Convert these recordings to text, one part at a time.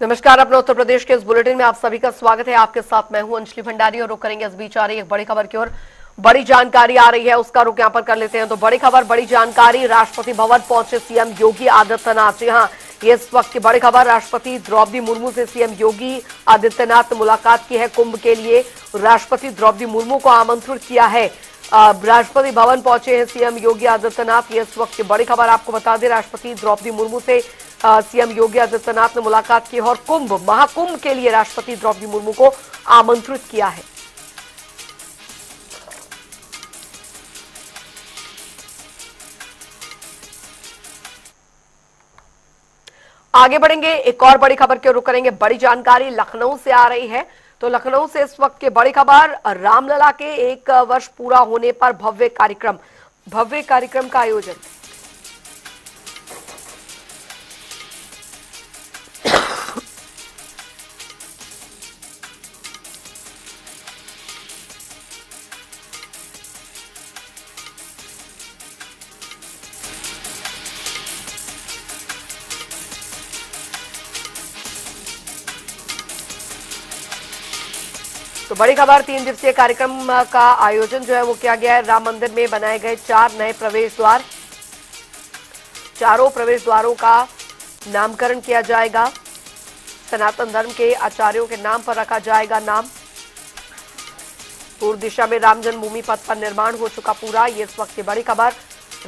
नमस्कार। अपना उत्तर प्रदेश के इस बुलेटिन में आप सभी का स्वागत है। आपके साथ मैं हूं अंजलि भंडारी और रुक करेंगे इस बीच आ रही एक बड़ी खबर की ओर। बड़ी जानकारी आ रही है, उसका रुक यहां पर कर लेते हैं। तो बड़ी खबर, बड़ी जानकारी, राष्ट्रपति भवन पहुंचे सीएम योगी आदित्यनाथ। जी हां, ये इस वक्त की बड़ी खबर। राष्ट्रपति द्रौपदी मुर्मू से सीएम योगी आदित्यनाथ ने मुलाकात की है। कुंभ के लिए राष्ट्रपति द्रौपदी मुर्मू को आमंत्रित किया है। राष्ट्रपति भवन पहुंचे हैं सीएम योगी आदित्यनाथ। ये इस वक्त की बड़ी खबर आपको बता दें। राष्ट्रपति द्रौपदी मुर्मू से सीएम योगी आदित्यनाथ ने मुलाकात की और कुंभ महाकुंभ के लिए राष्ट्रपति द्रौपदी मुर्मू को आमंत्रित किया है। आगे बढ़ेंगे, एक और बड़ी खबर की ओर रुख करेंगे। बड़ी जानकारी लखनऊ से आ रही है। तो लखनऊ से इस वक्त की बड़ी खबर, रामलला के 1 वर्ष पूरा होने पर भव्य कार्यक्रम का आयोजन। तो बड़ी खबर, 3 दिवसीय कार्यक्रम का आयोजन जो है वो किया गया है। राम मंदिर में बनाए गए 4 नए प्रवेश द्वार, चारों प्रवेश द्वारों का नामकरण किया जाएगा। सनातन धर्म के आचार्यों के नाम पर रखा जाएगा नाम। पूर्व दिशा में राम जन्मभूमि पथ पर निर्माण हो चुका पूरा। ये इस वक्त की बड़ी खबर।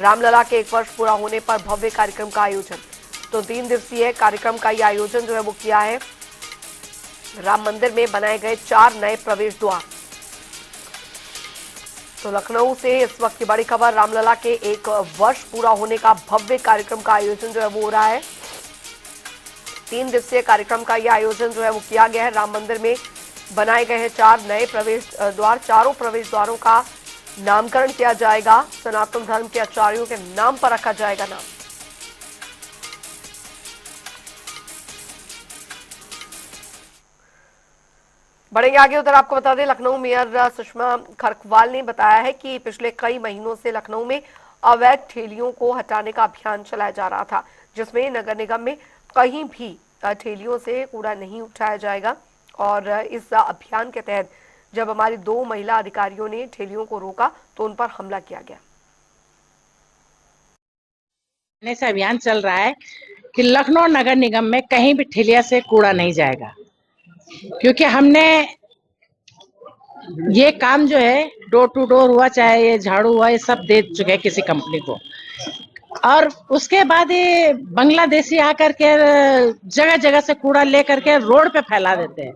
रामलला के 1 वर्ष पूरा होने पर भव्य कार्यक्रम का आयोजन। तो 3 दिवसीय कार्यक्रम का ये आयोजन जो है वो किया है। राम मंदिर में बनाए गए 4 नए प्रवेश द्वार। तो लखनऊ से इस वक्त की बड़ी खबर, रामलला के 1 वर्ष पूरा होने का भव्य कार्यक्रम का आयोजन जो है वो हो रहा है। 3 दिवसीय कार्यक्रम का यह आयोजन जो है वो किया गया है। राम मंदिर में बनाए गए हैं 4 नए प्रवेश द्वार, चारों प्रवेश द्वारों का नामकरण किया जाएगा। सनातन धर्म के आचार्यों के नाम पर रखा जाएगा नाम। बढ़ेंगे आगे। उधर आपको बता दें, लखनऊ मेयर सुषमा खरकवाल ने बताया है कि पिछले कई महीनों से लखनऊ में अवैध ठेलियों को हटाने का अभियान चलाया जा रहा था, जिसमें नगर निगम में कहीं भी ठेलियों से कूड़ा नहीं उठाया जाएगा। और इस अभियान के तहत जब हमारी 2 महिला अधिकारियों ने ठेलियों को रोका तो उन पर हमला किया गया। से अभियान चल रहा है कि लखनऊ नगर निगम में कहीं भी ठेलिया से कूड़ा नहीं जाएगा, क्योंकि हमने ये काम जो है डोर टू डोर हुआ, चाहे ये झाड़ू हुआ, ये सब दे चुके हैं किसी कंपनी को। और उसके बाद ये बांग्लादेशी आकर के जगह जगह से कूड़ा लेकर के रोड पे फैला देते हैं।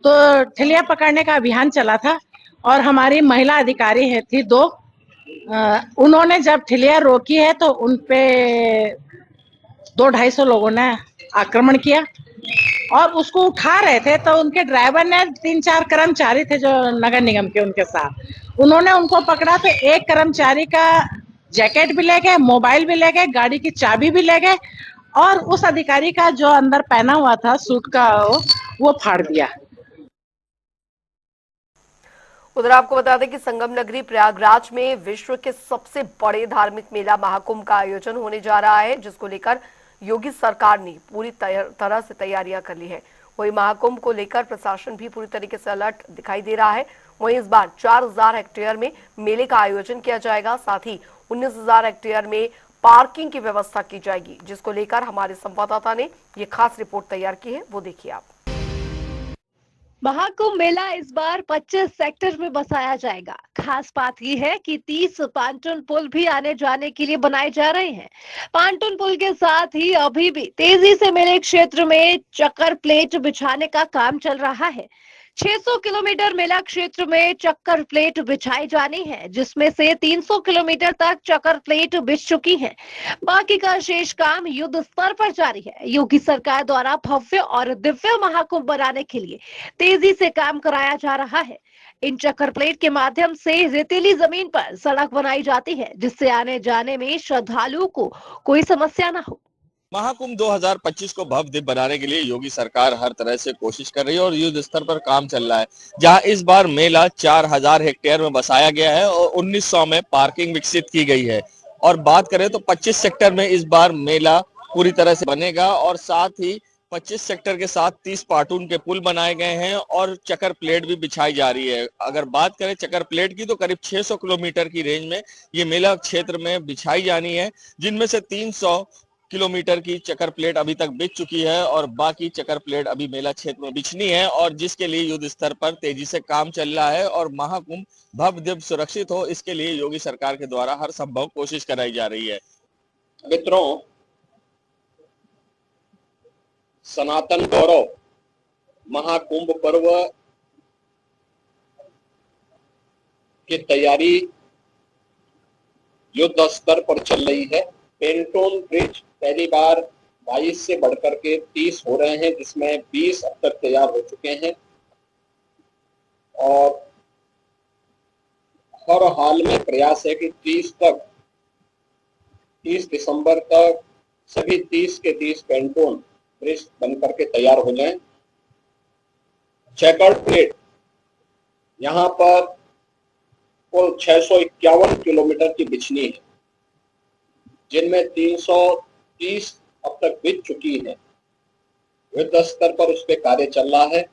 तो ठेलिया पकड़ने का अभियान चला था और हमारी महिला अधिकारी है थी 2, उन्होंने जब ठेलिया रोकी है तो उनपे 200-250 लोगों ने आक्रमण किया और उसको उठा रहे थे। तो उनके ड्राइवर ने 3-4 कर्मचारी थे जो नगर निगम के, उनके साथ उन्होंने उनको पकड़ा। तो एक कर्मचारी का जैकेट भी ले गए, मोबाइल भी ले गए, गाड़ी की चाबी भी ले गए और उस अधिकारी का जो अंदर पहना हुआ था सूट का वो फाड़ दिया। उधर आपको बता दें कि संगम नगरी प्रयागराज में विश्व के सबसे बड़े धार्मिक मेला महाकुंभ का आयोजन होने जा रहा है, जिसको लेकर योगी सरकार ने पूरी तरह से तैयारियां कर ली है। वही महाकुंभ को लेकर प्रशासन भी पूरी तरीके से अलर्ट दिखाई दे रहा है। वहीं इस बार 4000 हेक्टेयर में मेले का आयोजन किया जाएगा। साथ ही 19000 हेक्टेयर में पार्किंग की व्यवस्था की जाएगी, जिसको लेकर हमारे संवाददाता ने ये खास रिपोर्ट तैयार की है, वो देखिए आप। महाकुंभ मेला इस बार 25 सेक्टर में बसाया जाएगा। खास बात यह है कि 30 पांटून पुल भी आने जाने के लिए बनाए जा रहे हैं। पांटून पुल के साथ ही अभी भी तेजी से मेले क्षेत्र में चक्कर प्लेट बिछाने का काम चल रहा है। 600 किलोमीटर मेला क्षेत्र में चक्कर प्लेट बिछाई जानी है, जिसमें से 300 किलोमीटर तक चक्कर प्लेट बिछ चुकी है। बाकी का शेष काम युद्ध स्तर पर जारी है। योगी सरकार द्वारा भव्य और दिव्य महाकुंभ बनाने के लिए तेजी से काम कराया जा रहा है। इन चक्कर प्लेट के माध्यम से रेतीली जमीन पर सड़क बनाई जाती है, जिससे आने जाने में श्रद्धालुओं को कोई समस्या न हो। महाकुंभ 2025 को भव्य बनाने के लिए योगी सरकार हर तरह से कोशिश कर रही है और युद्ध स्तर पर काम चल रहा है। जहां इस बार मेला 4000 हेक्टेयर में बसाया गया है और 1900 में पार्किंग विकसित की गई है। और बात करें तो 25 सेक्टर में इस बार मेला पूरी तरह से बनेगा और साथ ही 25 सेक्टर के साथ 30 पार्टून के पुल बनाए गए हैं और चकर प्लेट भी बिछाई जा रही है। अगर बात करें चकर प्लेट की तो करीब 600 किलोमीटर की रेंज में ये मेला क्षेत्र में बिछाई जानी है, जिनमें से 300 किलोमीटर की चकर प्लेट अभी तक बिछ चुकी है और बाकी चकर प्लेट अभी मेला क्षेत्र में बिछनी है, और जिसके लिए युद्ध स्तर पर तेजी से काम चल रहा है और महाकुंभ भव्य दिव्य सुरक्षित हो, इसके लिए योगी सरकार के द्वारा हर संभव कोशिश कराई जा रही है। मित्रों, सनातन गौरव महाकुंभ पर्व की तैयारी युद्ध स्तर पर चल रही है। पेंटोन ब्रिज पहली बार 22 से बढ़कर के 30 हो रहे हैं, जिसमें 20 अब तक तैयार हो चुके हैं और हर हाल में प्रयास है कि 30 दिसंबर तक सभी 30 के 30 पेंटोन ब्रिज बन करके तैयार हो जाएं। चेकर्ड प्लेट यहां पर कुल 651 किलोमीटर की बिछनी है, जिनमें 330 अब तक बिछ चुकी है। युद्ध स्तर पर उस पर कार्य चल रहा है,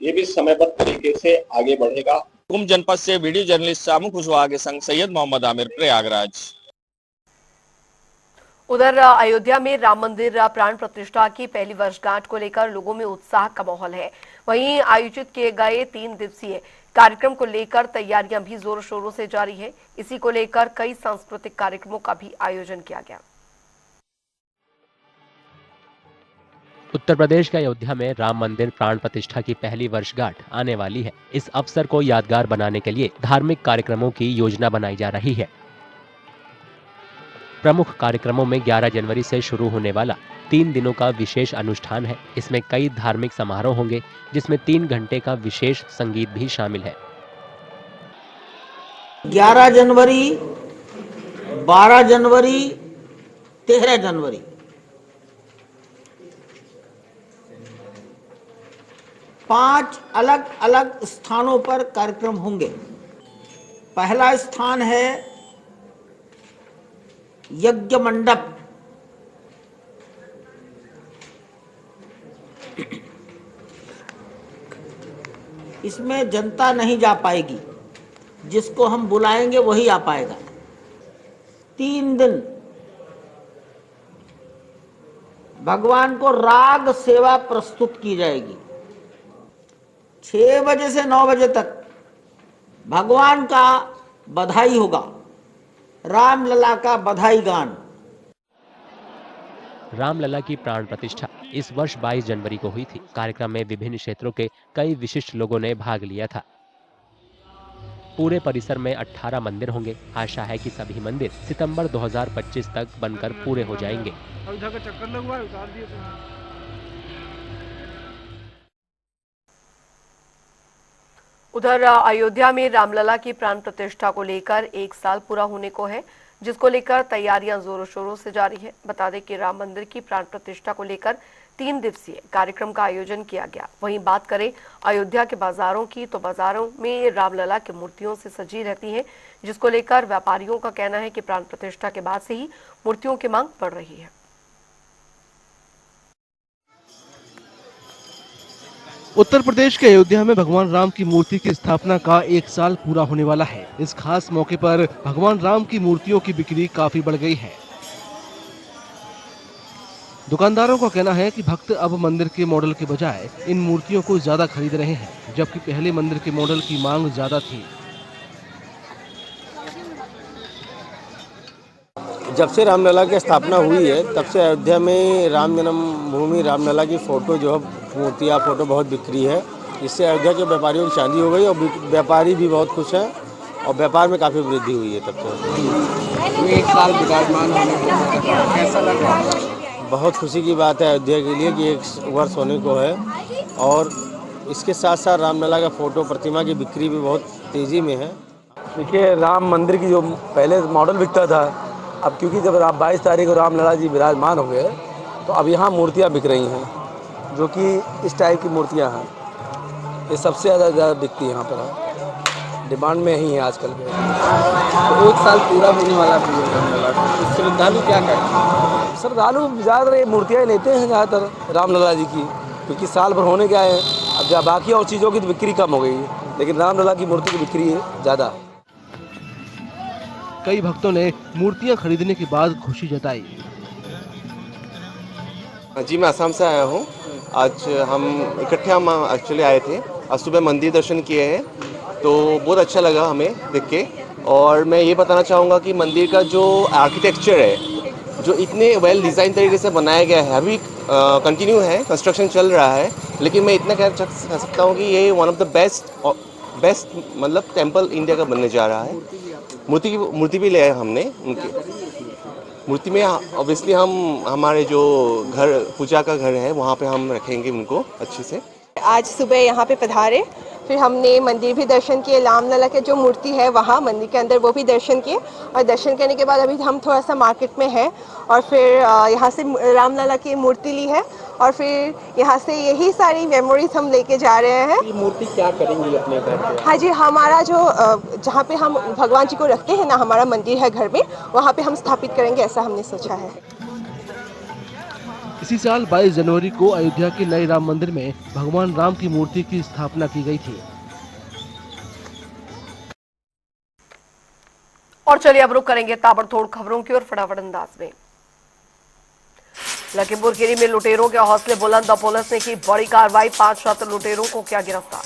ये भी समयबद्ध तरीके से आगे बढ़ेगा। कुंभ जनपद से वीडियो जर्नलिस्ट शामू कुशवाहा के संग सैयद मोहम्मद आमिर, प्रयागराज। उधर अयोध्या में राम मंदिर प्राण प्रतिष्ठा की पहली वर्षगांठ को लेकर लोगों में उत्साह का माहौल है। वहीं आयोजित किए गए 3 दिवसीय कार्यक्रम को लेकर तैयारियां भी जोरों शोरों से जारी है। इसी को लेकर कई सांस्कृतिक कार्यक्रमों का भी आयोजन किया गया। उत्तर प्रदेश के अयोध्या में राम मंदिर प्राण प्रतिष्ठा की पहली वर्षगांठ आने वाली है। इस अवसर को यादगार बनाने के लिए धार्मिक कार्यक्रमों की योजना बनाई जा रही है। प्रमुख कार्यक्रमों में 11 जनवरी से शुरू होने वाला 3 दिनों का विशेष अनुष्ठान है। इसमें कई धार्मिक समारोह होंगे, जिसमें 3 घंटे का विशेष संगीत भी शामिल है। 11 जनवरी, 12 जनवरी, 13 जनवरी 5 अलग अलग स्थानों पर कार्यक्रम होंगे। पहला स्थान है यज्ञ मंडप। इसमें जनता नहीं जा पाएगी, जिसको हम बुलाएंगे वही आ पाएगा। 3 दिन भगवान को राग सेवा प्रस्तुत की जाएगी। 6 बजे से 9 बजे तक भगवान का बधाई होगा, रामलला का बधाई गान। रामलला की प्राण प्रतिष्ठा इस वर्ष 22 जनवरी को हुई थी। कार्यक्रम में विभिन्न क्षेत्रों के कई विशिष्ट लोगों ने भाग लिया था। पूरे परिसर में 18 मंदिर होंगे। आशा है कि सभी मंदिर सितंबर 2025 तक बनकर पूरे हो जाएंगे। उधर अयोध्या में रामलला की प्राण प्रतिष्ठा को लेकर 1 साल पूरा होने को है, जिसको लेकर तैयारियां जोरों शोरों से जारी है। बता दें कि राम मंदिर की प्राण प्रतिष्ठा को लेकर 3 दिवसीय कार्यक्रम का आयोजन किया गया। वहीं बात करें अयोध्या के बाजारों की, तो बाजारों में रामलला की मूर्तियों से सजी रहती हैं, जिसको लेकर व्यापारियों का कहना है कि प्राण प्रतिष्ठा के बाद से ही मूर्तियों की मांग बढ़ रही है। उत्तर प्रदेश के अयोध्या में भगवान राम की मूर्ति की स्थापना का 1 साल पूरा होने वाला है। इस खास मौके पर भगवान राम की मूर्तियों की बिक्री काफी बढ़ गई है। दुकानदारों का कहना है कि भक्त अब मंदिर के मॉडल के बजाय इन मूर्तियों को ज्यादा खरीद रहे हैं, जबकि पहले मंदिर के मॉडल की मांग ज्यादा थी। जब से रामलला की स्थापना हुई है, तब से अयोध्या में राम जन्मभूमि रामलला की फोटो जो है मूर्तियाँ फोटो बहुत बिक्री है। इससे अयोध्या के व्यापारियों की शादी हो गई और व्यापारी भी बहुत खुश हैं और व्यापार में काफ़ी वृद्धि हुई है। तब से 1 साल विराजमान होने को कैसा लग रहा है? बहुत खुशी की बात है अयोध्या के लिए कि 1 वर्ष होने को है और इसके साथ साथ रामलला का फोटो प्रतिमा की बिक्री भी बहुत तेज़ी में है। देखिए, राम मंदिर की जो पहले मॉडल बिकता था, अब क्योंकि जब 22 तारीख को रामलला जी विराजमान हो गए, तो अब यहाँ मूर्तियाँ बिक रही हैं, जो कि इस टाइप की मूर्तियाँ हैं। ये सबसे ज़्यादा बिकती है यहाँ पर। डिमांड में ही है आजकल के। तो 1 साल पूरा होने वाला भी है रामलला का, तो श्रद्धालु क्या करें? श्रद्धालु ज़्यादातर ये मूर्तियाँ ही लेते हैं ज़्यादातर रामलला जी की, क्योंकि साल भर होने क्या है, अब जब बाकी और चीज़ों की तो बिक्री कम हो गई है, लेकिन रामलला की मूर्ति की बिक्री है ज़्यादा। कई भक्तों ने मूर्तियां खरीदने के बाद खुशी जताई। जी, मैं असम से आया हूँ। आज हम एक्चुअली आए थे। आज सुबह मंदिर दर्शन किए हैं, तो बहुत अच्छा लगा हमें देख के। और मैं ये बताना चाहूँगा कि मंदिर का जो आर्किटेक्चर है, जो इतने वेल डिज़ाइन तरीके से बनाया गया है, अभी कंटिन्यू है, कंस्ट्रक्शन चल रहा है, लेकिन मैं इतना कह सकता हूँ कि ये वन ऑफ द बेस्ट मतलब टेम्पल इंडिया का बनने जा रहा है। मूर्ति भी ले आए हमने उनके। मूर्ति में ऑब्वियसली हम हमारे जो घर पूजा का घर है वहाँ पे हम रखेंगे उनको अच्छे से। आज सुबह यहाँ पे पधारे, फिर हमने मंदिर भी दर्शन किए, रामलला के जो मूर्ति है वहाँ मंदिर के अंदर वो भी दर्शन किए, और दर्शन करने के बाद अभी हम थोड़ा सा मार्केट में हैं, और फिर यहाँ से रामलला की मूर्ति ली है, और फिर यहाँ से यही सारी मेमोरीज हम लेके जा रहे हैं। ये मूर्ति क्या करेंगी अपने घर पे? हाँ जी, हमारा जो जहाँ पे हम भगवान जी को रखते हैं ना, हमारा मंदिर है घर में, वहाँ पे हम स्थापित करेंगे, ऐसा हमने सोचा है। इसी साल 22 जनवरी को अयोध्या के नए राम मंदिर में भगवान राम की मूर्ति की स्थापना की गई थी। और चलिए अब रुक करेंगे ताबड़तोड़ खबरों की ओर फटाफट अंदाज में। लखीमपुर खीरी में लुटेरों के हौसले बुलंद, पुलिस ने की बड़ी कार्रवाई, 5 छात्र लुटेरों को किया गिरफ्तार।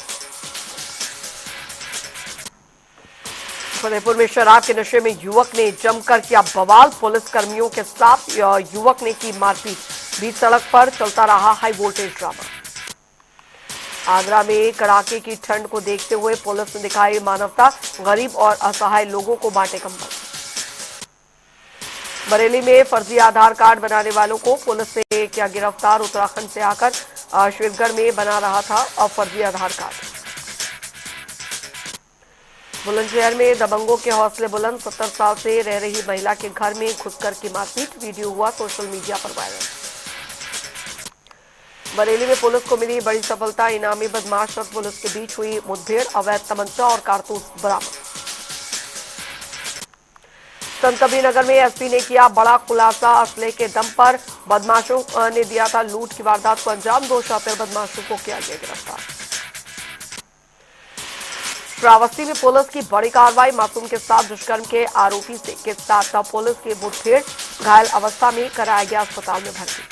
फतेहपुर में शराब के नशे में युवक ने जमकर किया बवाल, पुलिस कर्मियों के साथ युवक ने की मारपीट, बीच सड़क पर चलता रहा हाई वोल्टेज ड्रामा। आगरा में कड़ाके की ठंड को देखते हुए पुलिस ने दिखाई मानवता, गरीब और असहाय लोगों को बांटे कंबल। बरेली में फर्जी आधार कार्ड बनाने वालों को पुलिस ने किया गिरफ्तार, उत्तराखंड से आकर शिवगढ़ में बना रहा था फर्जी आधार कार्ड। बुलंदशहर में दबंगों के हौसले बुलंद, 70 साल से रह रही महिला के घर में घुसकर की मारपीट, वीडियो हुआ सोशल मीडिया पर वायरल। बरेली में पुलिस को मिली बड़ी सफलता, इनामी बदमाश और पुलिस के बीच हुई मुठभेड़, अवैध तमंचा और कारतूस बरामद। संतकबीरनगर में एसपी ने किया बड़ा खुलासा, असले के दम पर बदमाशों ने दिया था लूट की वारदात को अंजाम, 2 शातिर बदमाशों को किया गया गिरफ्तार। श्रावस्ती में पुलिस की बड़ी कार्रवाई, मासूम के साथ दुष्कर्म के आरोपी से के साथ पुलिस की मुठभेड़, घायल अवस्था में कराया गया अस्पताल में भर्ती।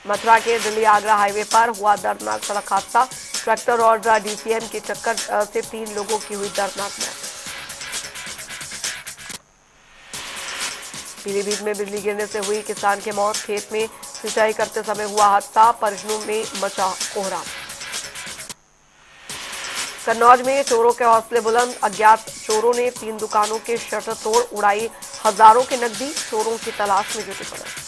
मथुरा के दिल्ली आगरा हाईवे पर हुआ दर्दनाक सड़क हादसा, ट्रैक्टर और डीसीएम की टक्कर से 3 लोगों की हुई दर्दनाक मौत। पीलीभीत में बिजली गिरने से हुई किसान की मौत, खेत में सिंचाई करते समय हुआ हादसा, परिजनों में मचा कोहराम। कन्नौज में चोरों के हौसले बुलंद, अज्ञात चोरों ने 3 दुकानों के शटर तोड़ उड़ाई हजारों की नकदी, चोरों की तलाश में जुटी पुलिस।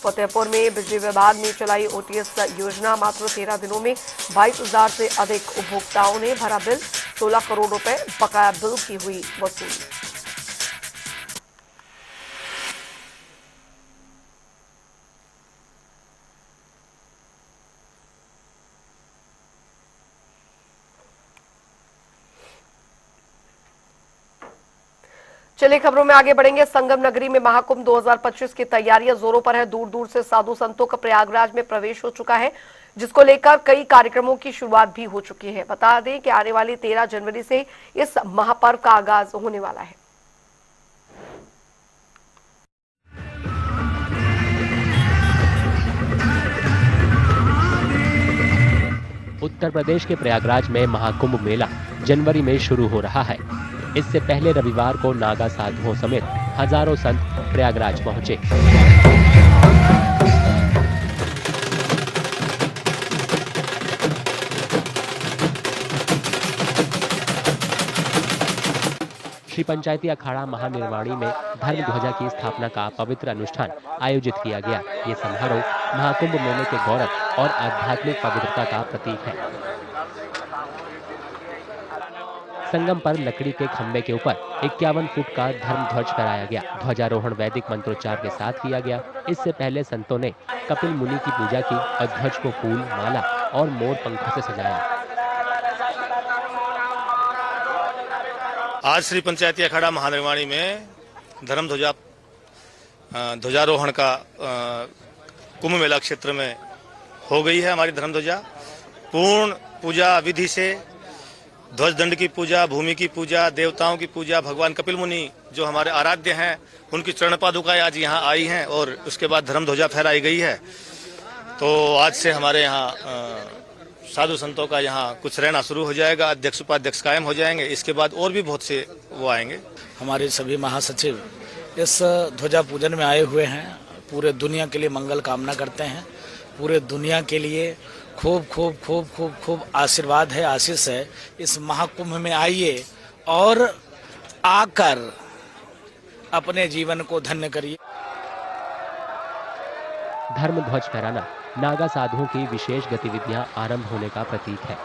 फतेहपुर में बिजली विभाग ने चलाई ओटीएस योजना, मात्र 13 दिनों में 22,000 से अधिक उपभोक्ताओं ने भरा बिल, 16 करोड़ रुपए बकाया बिल की हुई वसूली। चलिए खबरों में आगे बढ़ेंगे। संगम नगरी में महाकुंभ 2025 की तैयारियां जोरों पर है। दूर दूर से साधु संतों का प्रयागराज में प्रवेश हो चुका है, जिसको लेकर कई कार्यक्रमों की शुरुआत भी हो चुकी है। बता दें कि आने वाली 13 जनवरी से इस महापर्व का आगाज होने वाला है। उत्तर प्रदेश के प्रयागराज में महाकुंभ मेला जनवरी में शुरू हो रहा है। इससे पहले रविवार को नागा साधुओं समेत हजारों संत प्रयागराज पहुंचे। श्री पंचायती अखाड़ा महानिर्वाणी में धर्म ध्वजा की स्थापना का पवित्र अनुष्ठान आयोजित किया गया। ये समारोह महाकुंभ मेले के गौरव और आध्यात्मिक पवित्रता का प्रतीक है। संगम पर लकड़ी के खंबे के ऊपर 51 फुट का धर्म ध्वज फहराया गया। ध्वजारोहण वैदिक मंत्रोच्चार के साथ किया गया। इससे पहले संतों ने कपिल मुनि की पूजा की और ध्वज को फूल, माला और मोर पंखों से सजाया। आज श्री पंचायती अखाड़ा महानिर्वाणी में धर्म ध्वजारोहण का कुंभ मेला क्षेत्र में हो गई है। हमारी धर्म ध्वजा पूर्ण पूजा विधि से ध्वज दंड की पूजा, भूमि की पूजा, देवताओं की पूजा, भगवान कपिल मुनि जो हमारे आराध्य हैं उनकी चरण पादुकाएं आज यहाँ आई हैं और उसके बाद धर्म ध्वजा फहराई गई है। तो आज से हमारे यहाँ साधु संतों का यहाँ कुछ रहना शुरू हो जाएगा, अध्यक्ष उपाध्यक्ष कायम हो जाएंगे। इसके बाद और भी बहुत से वो आएंगे। हमारे सभी महासचिव इस ध्वजा पूजन में आए हुए हैं, पूरे दुनिया के लिए मंगल कामना करते हैं। पूरे दुनिया के लिए खूब खूब खूब खूब खूब आशीर्वाद है, आशीष है। इस महाकुंभ में आइए और आकर अपने जीवन को धन्य करिए। धर्म ध्वज फहराना नागा साधुओं की विशेष गतिविधियां आरंभ होने का प्रतीक है।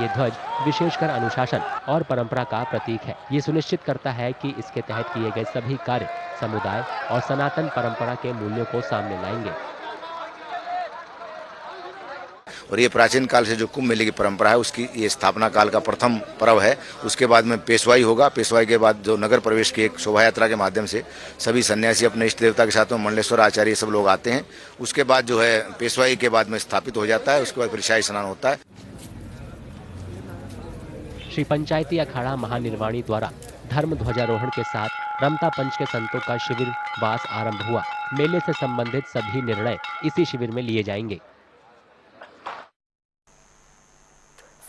ये ध्वज विशेषकर अनुशासन और परंपरा का प्रतीक है। ये सुनिश्चित करता है कि इसके तहत किए गए सभी कार्य समुदाय और सनातन परंपरा के मूल्यों को सामने लाएंगे। और ये प्राचीन काल से जो कुंभ मेले की परंपरा है उसकी ये स्थापना काल का प्रथम पर्व है। उसके बाद में पेशवाई होगा। पेशवाई के बाद जो नगर प्रवेश की एक शोभा यात्रा के माध्यम से सभी सन्यासी अपने इष्ट देवता के साथ में मंडलेश्वर आचार्य सब लोग आते हैं। उसके बाद जो है पेशवाई के बाद में स्थापित हो जाता है। उसके बाद फिर शाही स्नान होता है। श्री पंचायती अखाड़ा महानिर्वाणी द्वारा धर्म ध्वजारोहण के साथ रमता पंच के संतों का शिविर वास आरंभ हुआ। मेले से संबंधित सभी निर्णय इसी शिविर में लिए जाएंगे।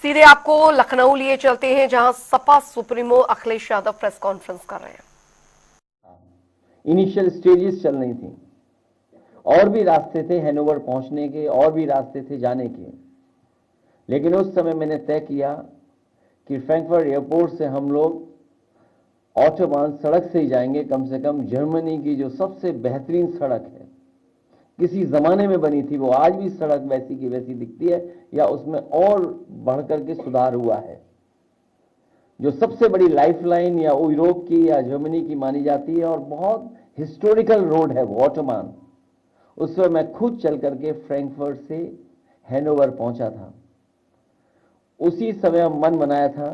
सीधे आपको लखनऊ लिए चलते हैं, जहां Sapa supremo Akhilesh Yadav press conference कर रहे हैं। इनिशियल स्टेजेस चल रही थी, और भी रास्ते थे हैनोवर पहुंचने के, और भी रास्ते थे जाने के, लेकिन उस समय मैंने तय किया कि फ्रैंकफर्ट एयरपोर्ट से हम लोग ऑटोबान सड़क से ही जाएंगे। कम से कम जर्मनी की जो सबसे बेहतरीन सड़क है, किसी जमाने में बनी थी, वो आज भी सड़क वैसी की वैसी दिखती है या उसमें और बढ़कर के सुधार हुआ है। जो सबसे बड़ी लाइफलाइन या यूरोप की या जर्मनी की मानी जाती है और बहुत हिस्टोरिकल रोड है वो ऑटोबान। उस पर मैं खुद चल करके फ्रैंकफर्ट से हैनोवर पहुंचा था। उसी समय मन बनाया था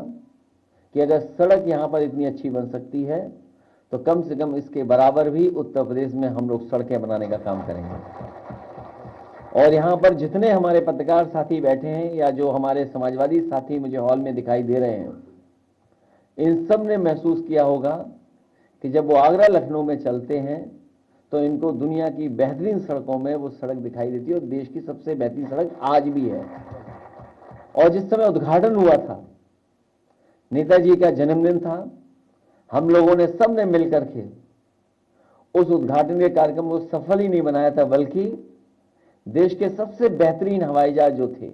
कि अगर सड़क यहां पर इतनी अच्छी बन सकती है तो कम से कम इसके बराबर भी उत्तर प्रदेश में हम लोग सड़कें बनाने का काम करेंगे। और यहाँ पर जितने हमारे पत्रकार साथी बैठे हैं या जो हमारे समाजवादी साथी मुझे हॉल में दिखाई दे रहे हैं, इन सब ने महसूस किया होगा कि जब वो आगरा लखनऊ में चलते हैं तो इनको दुनिया की बेहतरीन सड़कों में वो सड़क दिखाई देती है और देश की सबसे बेहतरीन सड़क आज भी है। और जिस समय उद्घाटन हुआ था, नेताजी का जन्मदिन था, हम लोगों ने सबने मिलकर के उस उद्घाटन के कार्यक्रम को सफल ही नहीं बनाया था, बल्कि देश के सबसे बेहतरीन हवाई जहाज जो थे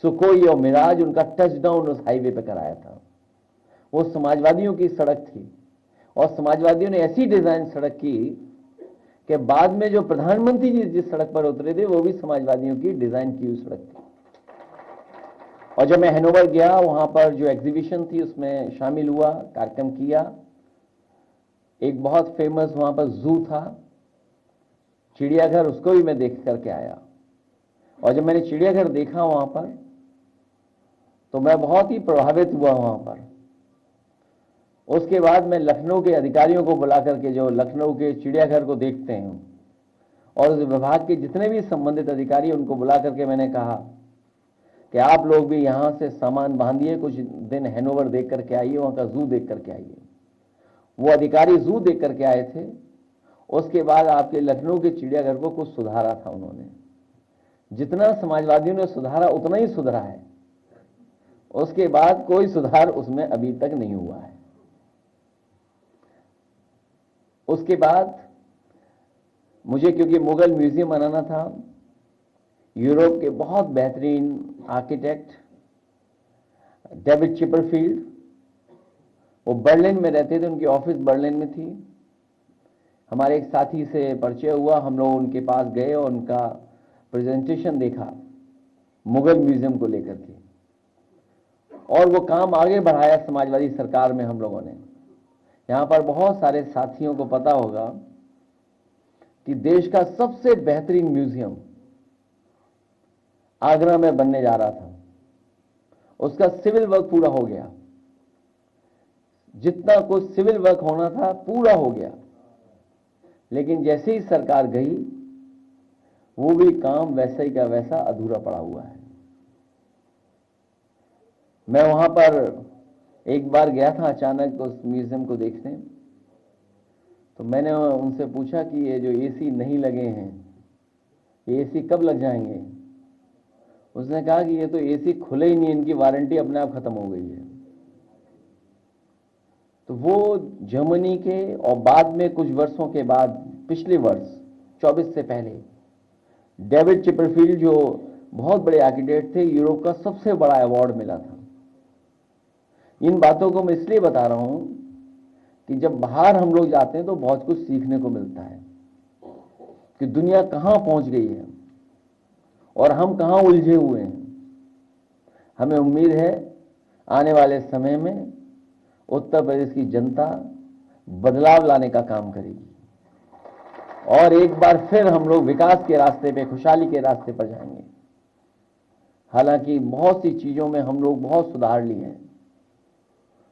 सुखोई और मिराज, उनका टचडाउन उस हाईवे पे कराया था। वो समाजवादियों की सड़क थी और समाजवादियों ने ऐसी डिजाइन सड़क की कि बाद में जो प्रधानमंत्री जी जिस सड़क पर उतरे थे वो भी समाजवादियों की डिजाइन की हुई सड़क थी। और जब मैं हैनोवर गया, वहां पर जो एग्जीबिशन थी उसमें शामिल हुआ, कार्यक्रम किया। एक बहुत फेमस वहां पर जू था, चिड़ियाघर, उसको भी मैं देख करके आया। और जब मैंने चिड़ियाघर देखा वहां पर तो मैं बहुत ही प्रभावित हुआ वहां पर। उसके बाद मैं लखनऊ के अधिकारियों को बुला करके, जो लखनऊ के चिड़ियाघर को देखते हैं, और उस विभाग के जितने भी संबंधित अधिकारी, उनको बुला करके मैंने कहा कि आप लोग भी यहाँ से सामान बांधिए, कुछ दिन हैनोवर देख करके आइए, वहाँ का जू देख करके आइए। वो अधिकारी जू देख करके आए थे। उसके बाद आपके लखनऊ के चिड़ियाघर को कुछ सुधारा था उन्होंने। जितना समाजवादियों ने सुधारा उतना ही सुधरा है, उसके बाद कोई सुधार उसमें अभी तक नहीं हुआ है। उसके बाद मुझे क्योंकि मुगल म्यूजियम बनाना था, यूरोप के बहुत बेहतरीन आर्किटेक्ट डेविड चिपरफील्ड, वो बर्लिन में रहते थे, उनकी ऑफिस बर्लिन में थी। हमारे एक साथी से परिचय हुआ, हम लोग उनके पास गए और उनका प्रेजेंटेशन देखा मुगल म्यूजियम को लेकर के, और वो काम आगे बढ़ाया समाजवादी सरकार में हम लोगों ने। यहाँ पर बहुत सारे साथियों को पता होगा कि देश का सबसे बेहतरीन म्यूजियम आगरा में बनने जा रहा था, उसका सिविल वर्क पूरा हो गया। जितना कुछ सिविल वर्क होना था पूरा हो गया, लेकिन जैसे ही सरकार गई वो भी काम वैसा ही का वैसा अधूरा पड़ा हुआ है। मैं वहां पर एक बार गया था अचानक उस म्यूजियम को देखने, तो मैंने उनसे पूछा कि ये जो एसी नहीं लगे हैं, ये एसी कब लग जाएंगे? उसने कहा कि ये तो एसी खुले ही नहीं, इनकी वारंटी अपने आप खत्म हो गई है। तो वो जर्मनी के और बाद में कुछ वर्षों के बाद, पिछले वर्ष 24 से पहले, डेविड चिपरफील्ड जो बहुत बड़े आर्किटेक्ट थे, यूरोप का सबसे बड़ा अवार्ड मिला था। इन बातों को मैं इसलिए बता रहा हूं कि जब बाहर हम लोग जाते हैं तो बहुत कुछ सीखने को मिलता है कि दुनिया कहां पहुंच गई है और हम कहां उलझे हुए हैं। हमें उम्मीद है आने वाले समय में उत्तर प्रदेश की जनता बदलाव लाने का काम करेगी और एक बार फिर हम लोग विकास के रास्ते पे, खुशहाली के रास्ते पर जाएंगे। हालांकि बहुत सी चीजों में हम लोग बहुत सुधार लिए हैं,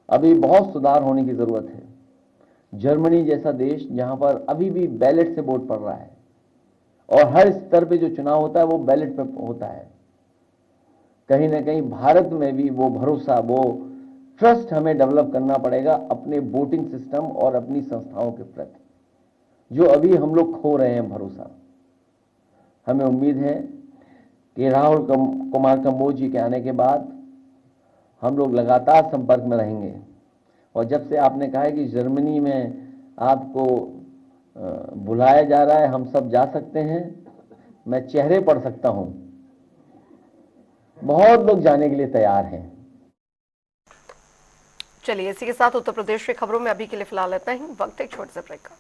अभी बहुत सुधार होने की जरूरत है। जर्मनी जैसा देश जहां पर अभी भी बैलेट से वोट पड़ रहा है और हर स्तर पे जो चुनाव होता है वो बैलेट पे होता है, कहीं ना कहीं भारत में भी वो भरोसा, वो ट्रस्ट हमें डेवलप करना पड़ेगा अपने वोटिंग सिस्टम और अपनी संस्थाओं के प्रति, जो अभी हम लोग खो रहे हैं भरोसा। हमें उम्मीद है कि राहुल कुमार कंबोज जी के आने के बाद हम लोग लगातार संपर्क में रहेंगे। और जब से आपने कहा है कि जर्मनी में आपको बुलाया जा रहा है, हम सब जा सकते हैं, मैं चेहरे पढ़ सकता हूं, बहुत लोग जाने के लिए तैयार हैं। चलिए इसी के साथ उत्तर प्रदेश की खबरों में अभी के लिए फिलहाल इतना ही। वक्त एक छोटे से ब्रेक का।